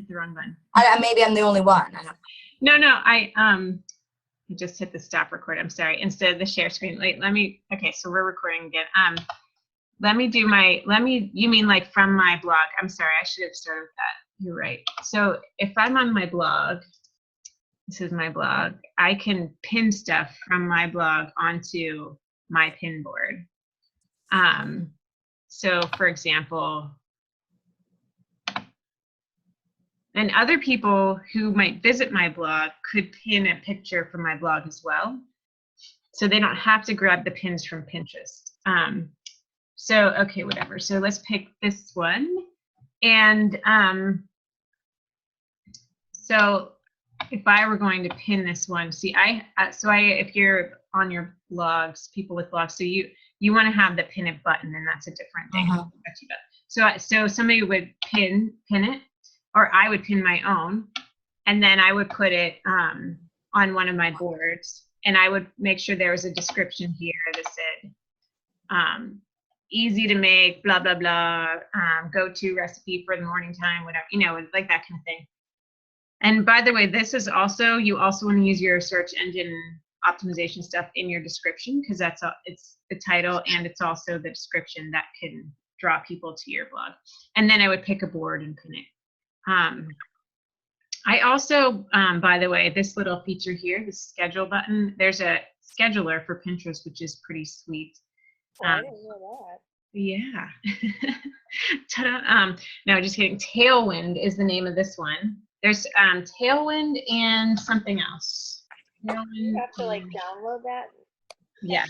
the wrong button. Maybe I'm the only one. I don't know. No, I just hit the stop record. I'm sorry. Instead of the share screen. Wait, okay, so we're recording again. You mean like from my blog? I'm sorry, I should have started with that. You're right. So if I'm on my blog, this is my blog, I can pin stuff from my blog onto my pin board. So for example, and other people who might visit my blog could pin a picture from my blog as well. So they don't have to grab the pins from Pinterest. So, okay, whatever. So let's pick this one. And so if I were going to pin this one, see, if you're on your blogs, people with blogs, so you want to have the pin it button, and that's a different thing. So somebody would pin it, or I would pin my own, and then I would put it on one of my boards, and I would make sure there was a description here that said, easy to make, blah, blah, blah, go-to recipe for the morning time, whatever, like that kind of thing. And by the way, this is also, you also want to use your search engine optimization stuff in your description, because it's the title and it's also the description that can draw people to your blog. And then I would pick a board and pin it. I also, by the way, this little feature here, the schedule button, there's a scheduler for Pinterest, which is pretty sweet. I didn't know that. Yeah. Ta-da. No, just kidding. Tailwind is the name of this one. There's Tailwind and something else. Tailwind, you have to like download that? Yes.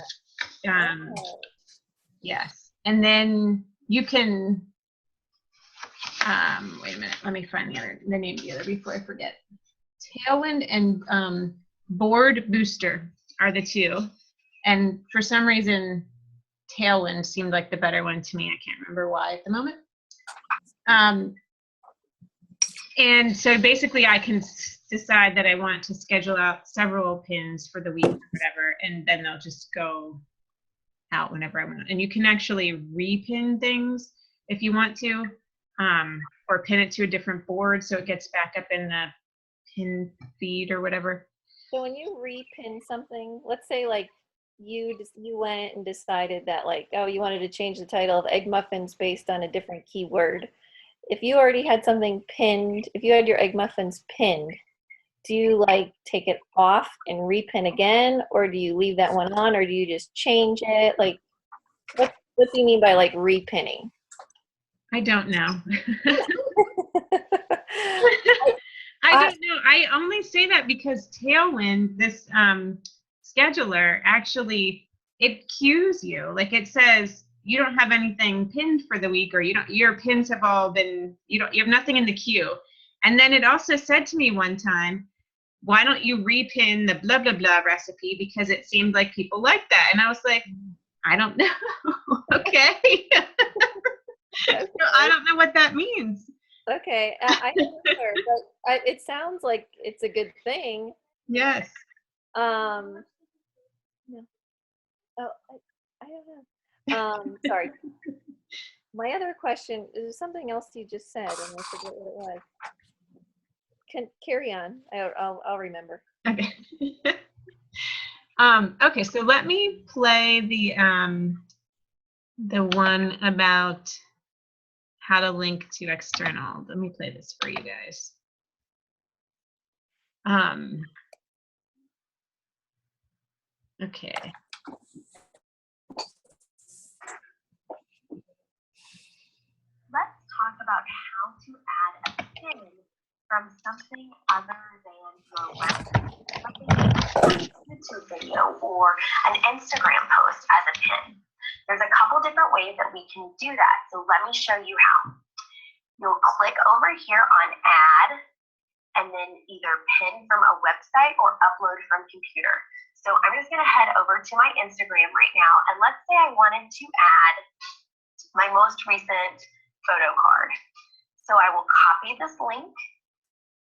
Yes. And then you can, wait a minute, let me find the name of the other before I forget. Tailwind and Board Booster are the two. And for some reason, Tailwind seemed like the better one to me. I can't remember why at the moment. And so basically I can decide that I want to schedule out several pins for the week or whatever, and then they'll just go out whenever I want. And you can actually repin things if you want to, or pin it to a different board so it gets back up in the pin feed or whatever. So when you repin something, let's say like you went and decided that like, oh, you wanted to change the title of Egg Muffins based on a different keyword. If you already had something pinned, if you had your Egg Muffins pinned, do you like take it off and repin again, or do you leave that one on, or do you just change it? Like, what do you mean by like repinning? I don't know. I don't know. I only say that because Tailwind, this scheduler, actually, it cues you. Like it says, you don't have anything pinned for the week, or your pins have all been, you have nothing in the queue. And then it also said to me one time, why don't you repin the blah, blah, blah recipe, because it seemed like people like that. And I was like, I don't know. Okay. I don't know what that means. Okay, I don't either, but it sounds like it's a good thing. Yes. No. Oh, I don't know. Sorry. My other question is something else you just said, and I forget what it was. Carry on. I'll remember. Okay. Okay, so let me play the one about how to link to external. Let me play this for you guys. Okay. Let's talk about how to add a pin from something other than your website, like a YouTube video or an Instagram post as a pin. There's a couple different ways that we can do that, so let me show you how. You'll click over here on Add, and then either pin from a website or upload from computer. So I'm just going to head over to my Instagram right now, and let's say I wanted to add my most recent photo card. So I will copy this link,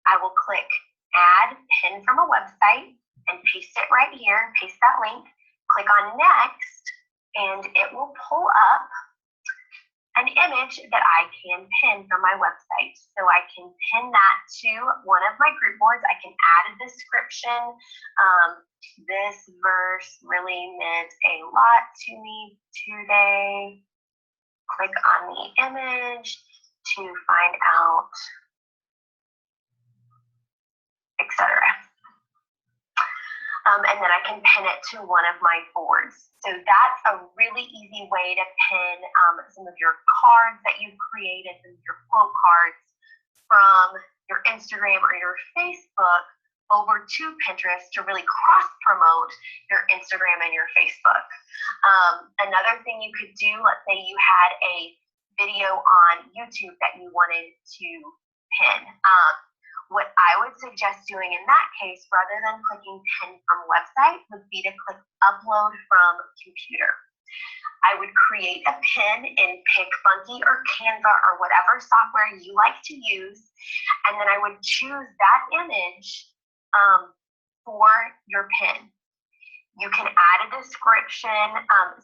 I will click Add Pin from a website, and paste it right here, paste that link, click on Next, and it will pull up an image that I can pin from my website. So I can pin that to one of my group boards. I can add a description. This verse really meant a lot to me today. Click on the image to find out, etc. And then I can pin it to one of my boards. So that's a really easy way to pin some of your cards that you've created, some of your quote cards from your Instagram or your Facebook over to Pinterest to really cross-promote your Instagram and your Facebook. Another thing you could do, let's say you had a video on YouTube that you wanted to pin. What I would suggest doing in that case, rather than clicking pin from website, would be to click upload from computer. I would create a pin in PicFunky or Canva or whatever software you like to use, and then I would choose that image for your pin. You can add a description.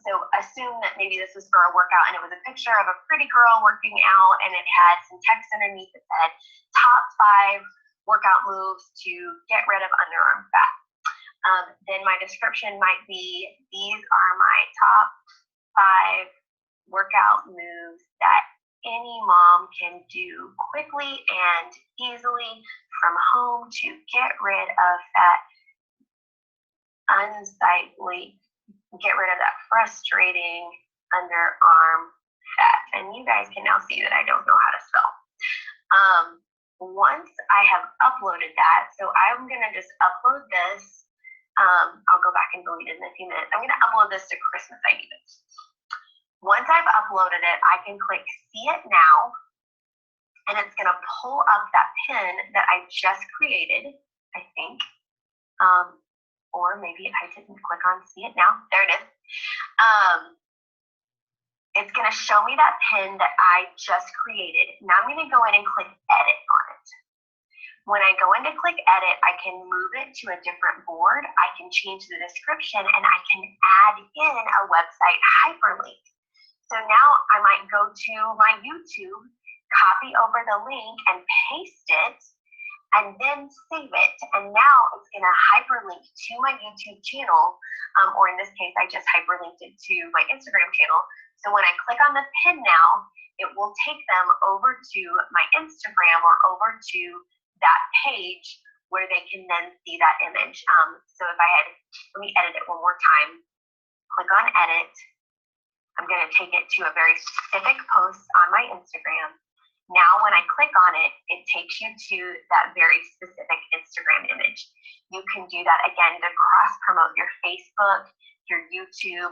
So assume that maybe this was for a workout and it was a picture of a pretty girl working out and it had some text underneath that said top 5 workout moves to get rid of underarm fat. Then my description might be, these are my top 5 workout moves that any mom can do quickly and easily from home to get rid of that unsightly, get rid of that frustrating underarm fat. And you guys can now see that I don't know how to spell. Once I have uploaded that, so I'm gonna just upload this. I'll go back and delete it in a few minutes. I'm gonna upload this to Christmas Ideas. Once I've uploaded it, I can click see it now, and it's gonna pull up that pin that I just created, I think. Or maybe I didn't click on see it now. There it is. It's going to show me that pin that I just created. Now I'm going to go in and click edit on it. When I go in to click edit, I can move it to a different board. I can change the description and I can add in a website hyperlink. So now I might go to my YouTube, copy over the link and paste it, and then save it. And now it's going to hyperlink to my YouTube channel, or in this case, I just hyperlinked it to my Instagram channel. So when I click on the pin now, it will take them over to my Instagram or over to that page where they can then see that image. So if I had, let me edit it one more time. Click on edit. I'm going to take it to a very specific post on my Instagram. Now, when I click on it, it takes you to that very specific Instagram image. You can do that again to cross-promote your Facebook, your YouTube,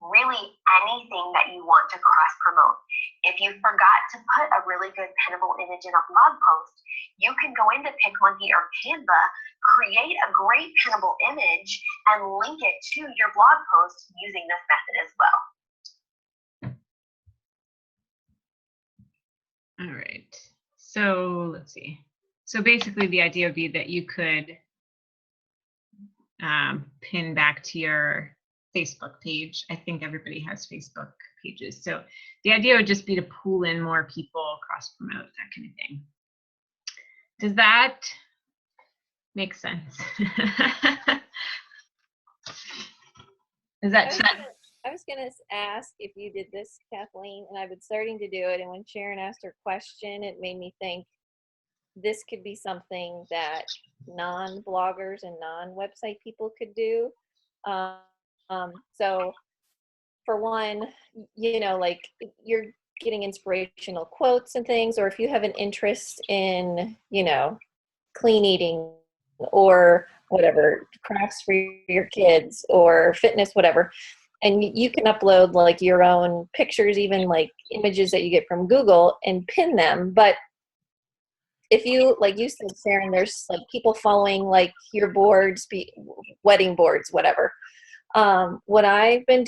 really anything that you want to cross-promote. If you forgot to put a really good pinnable image in a blog post, you can go into PicMonkey or Canva, create a great pinnable image, and link it to your blog post using this method as well. All right, so let's see. So basically the idea would be that you could pin back to your Facebook page. I think everybody has Facebook pages. So the idea would just be to pull in more people, cross promote, that kind of thing. Does that make sense? Is that I was going to ask if you did this, Kathleen, and I've been starting to do it. And when Sharon asked her question, it made me think this could be something that non-bloggers and non-website people could do. So for one, you know, like you're getting inspirational quotes and things, or if you have an interest in, you know, clean eating or whatever, crafts for your kids or fitness, whatever. And you can upload like your own pictures, even like images that you get from Google, and pin them. But if you, like you said, Sharon, there's like people following like your boards, wedding boards, whatever. What I've been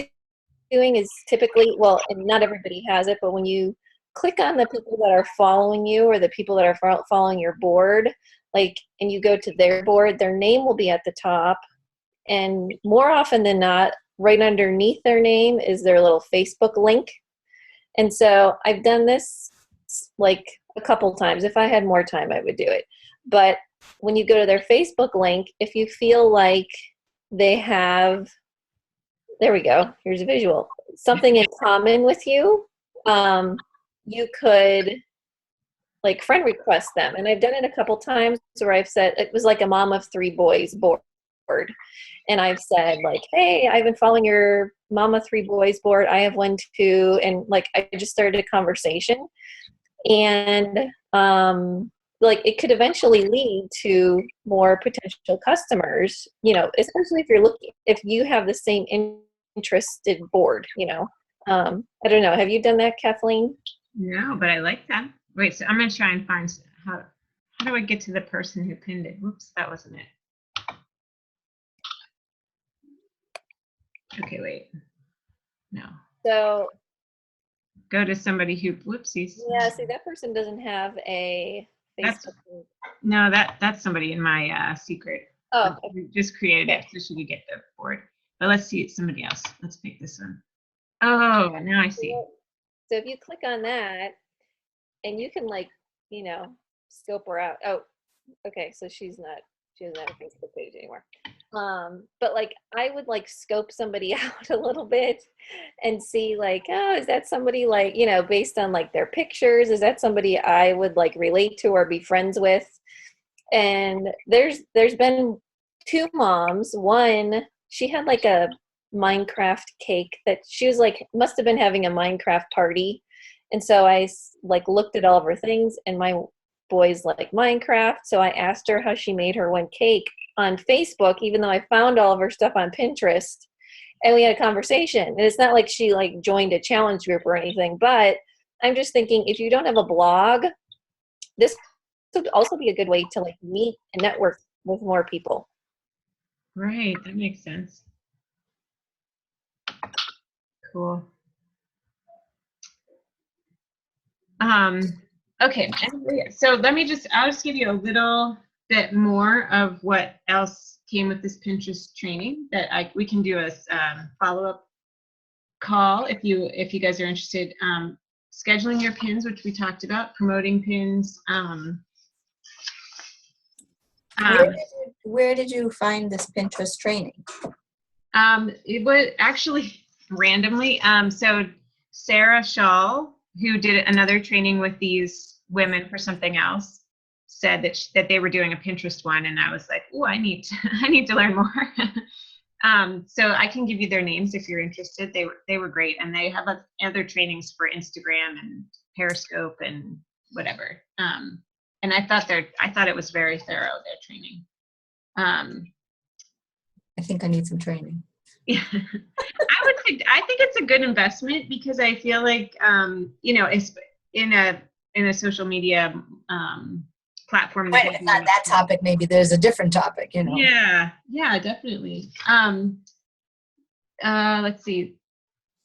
doing is typically, well, and not everybody has it, but when you click on the people that are following you or the people that are following your board, like, and you go to their board, their name will be at the top. And more often than not, right underneath their name is their little Facebook link. And so I've done this like a couple times. If I had more time, I would do it. But when you go to their Facebook link, if you feel like they have, there we go, here's a visual, something in common with you, you could like friend request them. And I've done it a couple times where I've said, it was like a mom of 3 boys board. And I've said like, hey, I've been following your mama 3 boys board. I have one too. And like, I just started a conversation, and like it could eventually lead to more potential customers, you know, especially if you're looking, if you have the same interested board, you know. I don't know. Have you done that, Kathleen? No, but I like that. Wait, so I'm gonna try and find how do I get to the person who pinned it? Whoops, that wasn't it. Okay, wait. No. So Go to somebody who, whoopsies. yeah, see, that person doesn't have a That's, Facebook link. no, that's somebody in my secret. Oh, We just created it so she could get the board. But let's see, it's somebody else. Let's pick this one. Oh, now I see. so if you click on that, and you can like, you know, scope her out. Oh, okay, so she doesn't have a Facebook page anymore. But like I would like scope somebody out a little bit and see like, oh, is that somebody like, you know, based on like their pictures, is that somebody I would like relate to or be friends with? And there's been 2 moms. One, she had like a Minecraft cake that she was like, must have been having a Minecraft party. And so I like looked at all of her things, and my boys like Minecraft. So I asked her how she made her one cake on Facebook, even though I found all of her stuff on Pinterest, and we had a conversation. And it's not like she like joined a challenge group or anything, but I'm just thinking, if you don't have a blog, this would also be a good way to like meet and network with more people. Right, that makes sense. Cool. Okay, so I'll just give you a little bit more of what else came with this Pinterest training that we can do a follow-up call if you guys are interested. Scheduling your pins, which we talked about, promoting pins. Where did you find this Pinterest training? It was actually randomly. So Sarah Shaw, who did another training with these women for something else, said that they were doing a Pinterest one, and I was like, oh, I need to learn more. So I can give you their names if you're interested. They were great, and they have other trainings for Instagram and Periscope and whatever. And I thought it was very thorough, their training. I think I need some training. Yeah, I think it's a good investment, because I feel like you know, it's in a social media platform. Right, if not that topic, maybe there's a different topic, you know. Yeah, definitely. Let's see,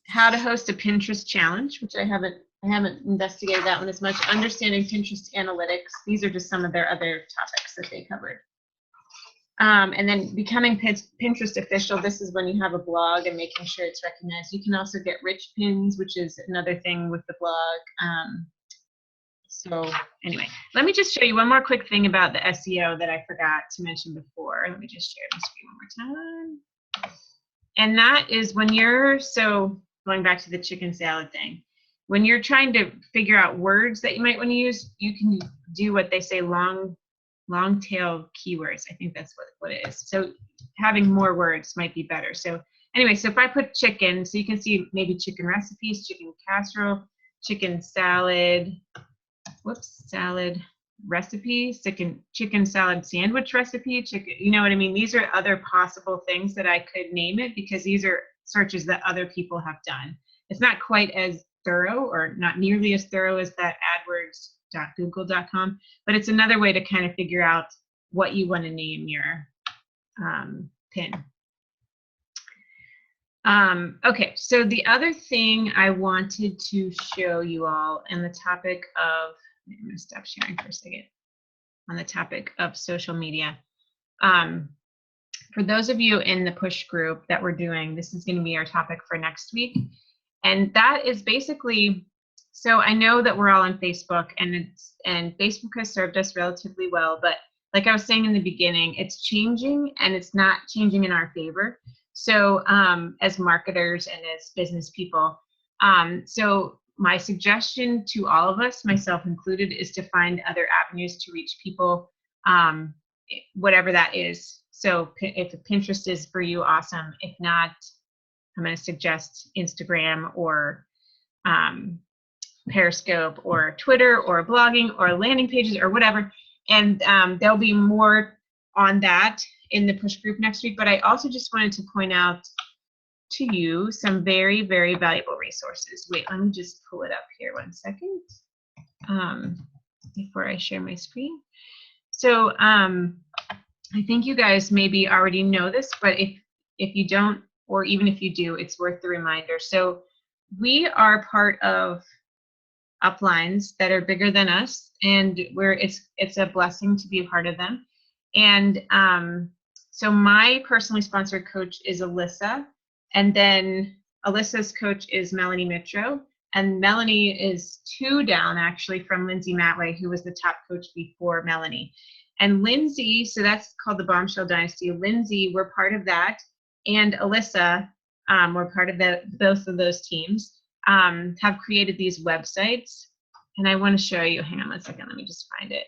how to host a Pinterest challenge, which I haven't investigated that one as much. Understanding Pinterest analytics. These are just some of their other topics that they covered. And then becoming Pinterest official. This is when you have a blog and making sure it's recognized. You can also get rich pins, which is another thing with the blog. So anyway, let me just show you one more quick thing about the SEO that I forgot to mention before. Let me just share my screen one more time. And that is when so going back to the chicken salad thing, when you're trying to figure out words that you might want to use, you can do what they say, long tail keywords. I think that's what it is. So having more words might be better. So anyway, so if I put chicken, so you can see maybe chicken recipes, chicken casserole, chicken salad, salad recipe, chicken salad sandwich recipe, chicken, you know what I mean? These are other possible things that I could name it, because these are searches that other people have done. It's not quite as thorough, or not nearly as thorough as that AdWords.google.com, but it's another way to kind of figure out what you want to name your pin. Okay, so the other thing I wanted to show you all on the topic of, I'm going to stop sharing for a second, on the topic of social media. For those of you in the push group that we're doing, this is going to be our topic for next week. And that is basically so I know that we're all on Facebook, and Facebook has served us relatively well, but like I was saying in the beginning, it's changing, and it's not changing in our favor. So as marketers and as business people, so my suggestion to all of us, myself included, is to find other avenues to reach people, whatever that is. So if Pinterest is for you, awesome. If not, I'm going to suggest Instagram or Periscope or Twitter or blogging or landing pages or whatever. And there'll be more on that in the push group next week. But I also just wanted to point out to you some very, very valuable resources. Wait, let me just pull it up here 1 second before I share my screen. So I think you guys maybe already know this, but if you don't, or even if you do, it's worth the reminder. So we are part of uplines that are bigger than us, and it's a blessing to be a part of them. And so my personally sponsored coach is Alyssa, and then Alyssa's coach is Melanie Mitro, and Melanie is 2 down actually from Lindsay Matway, who was the top coach before Melanie. And Lindsay, so that's called the Bombshell Dynasty. Lindsay, we're part of that, and Alyssa, we're part of both of those teams. Have created these websites, and I want to show you. Hang on 1 second, let me just find it.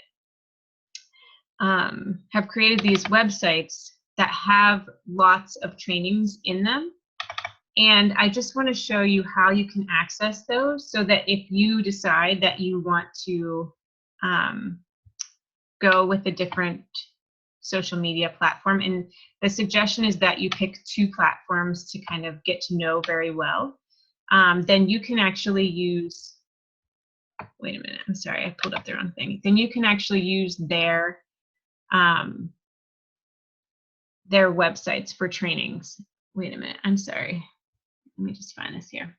Have created these websites that have lots of trainings in them, and I just want to show you how you can access those, so that if you decide that you want to go with a different social media platform, and the suggestion is that you pick 2 platforms to kind of get to know very well. Then you can actually use, wait a minute, I'm sorry, I pulled up the wrong thing. Then you can actually use their websites for trainings. Wait a minute, I'm sorry. Let me just find this here.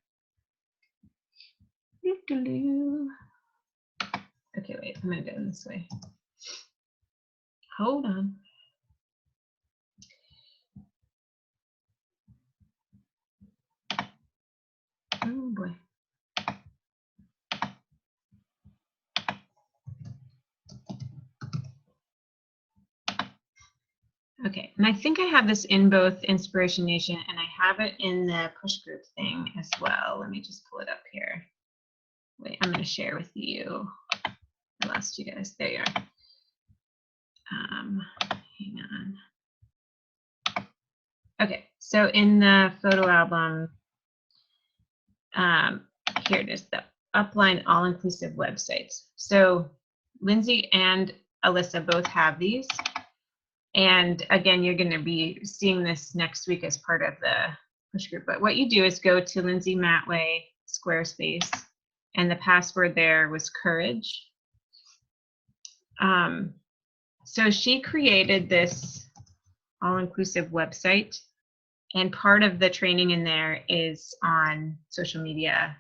Okay, wait, I'm gonna go this way. Hold on. Oh boy. Okay, and I think I have this in both Inspiration Nation, and I have it in the push group thing as well. Let me just pull it up here. Wait, I'm going to share with you. I lost you guys. There you are. Hang on. Okay, so in the photo album, here it is, the Upline all-inclusive websites. So Lindsay and Alyssa both have these. And again, you're going to be seeing this next week as part of the push group. But what you do is go to Lindsay Matway Squarespace, and the password there was courage. So she created this all-inclusive website, and part of the training in there is on social media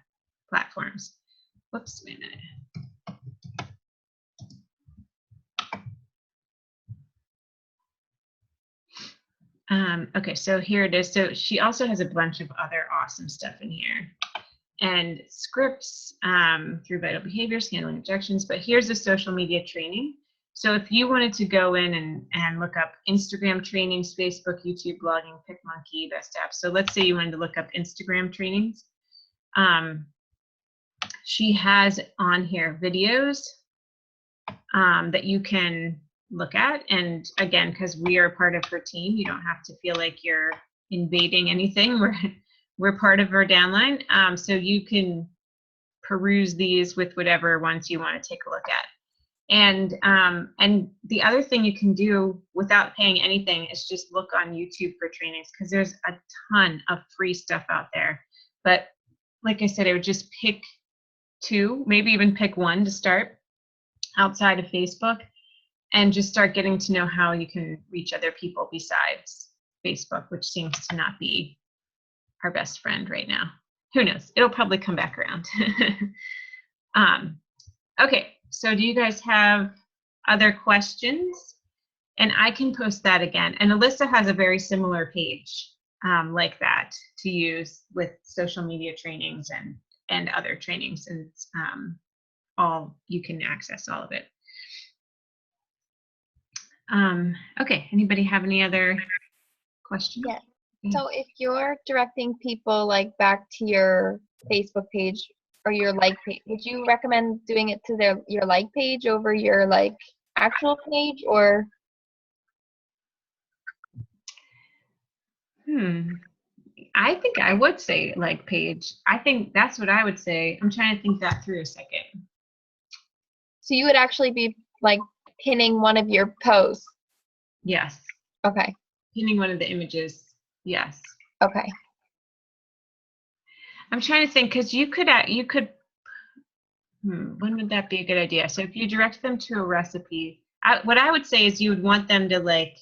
platforms. Whoops, wait a minute. Okay, so here it is. So she also has a bunch of other awesome stuff in here, and scripts through vital behaviors, handling objections. But here's the social media training. So if you wanted to go in and look up Instagram trainings, Facebook, YouTube, blogging, PicMonkey, best apps. So let's say you wanted to look up Instagram trainings. She has on here videos that you can look at, and again, because we are part of her team, you don't have to feel like you're invading anything. We're part of her downline, so you can peruse these with whatever ones you want to take a look at. And the other thing you can do without paying anything is just look on YouTube for trainings, because there's a ton of free stuff out there. But like I said, I would just pick 2, maybe even pick 1 to start outside of Facebook, and just start getting to know how you can reach other people besides Facebook, which seems to not be our best friend right now. Who knows? It'll probably come back around. Okay, so do you guys have other questions? And I can post that again. And Alyssa has a very similar page like that to use with social media trainings and other trainings, and all you can access all of it. Okay, anybody have any other questions? Yeah. So if you're directing people like back to your Facebook page or your like page, would you recommend doing it to your like page over your like actual page, or? I think I would say like page. I think that's what I would say. I'm trying to think that through a second. So you would actually be like pinning one of your posts? Yes. Okay. Pinning one of the images. Yes. Okay. I'm trying to think, because you could when would that be a good idea? So if you direct them to a recipe, what I would say is you would want them to like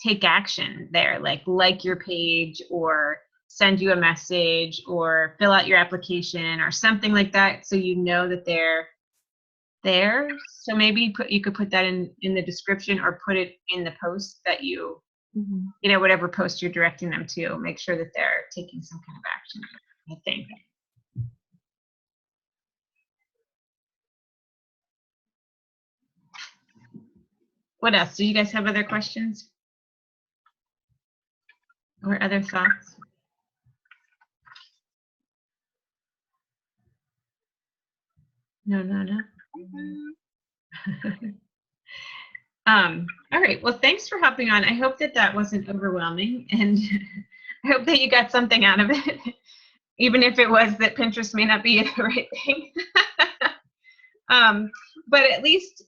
take action there, like your page or send you a message or fill out your application or something like that, so you know that they're there. So maybe you could put that in the description, or put it in the post that you know, whatever post you're directing them to, make sure that they're taking some kind of action, I think. What else? Do you guys have other questions or other thoughts? No. All right. Well, thanks for hopping on. I hope that wasn't overwhelming, and I hope that you got something out of it, even if it was that Pinterest may not be the right thing. But at least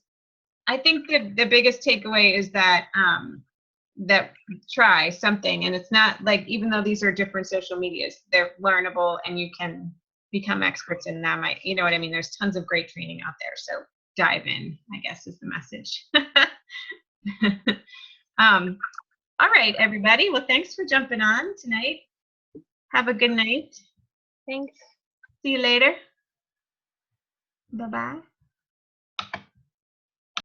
I think the biggest takeaway is that that try something, and it's not like, even though these are different social medias, they're learnable and you can become experts in them. You know what I mean? There's tons of great training out there, so dive in, I guess, is the message. All right, everybody. Well, thanks for jumping on tonight. Have a good night. Thanks. See you later. Bye-bye.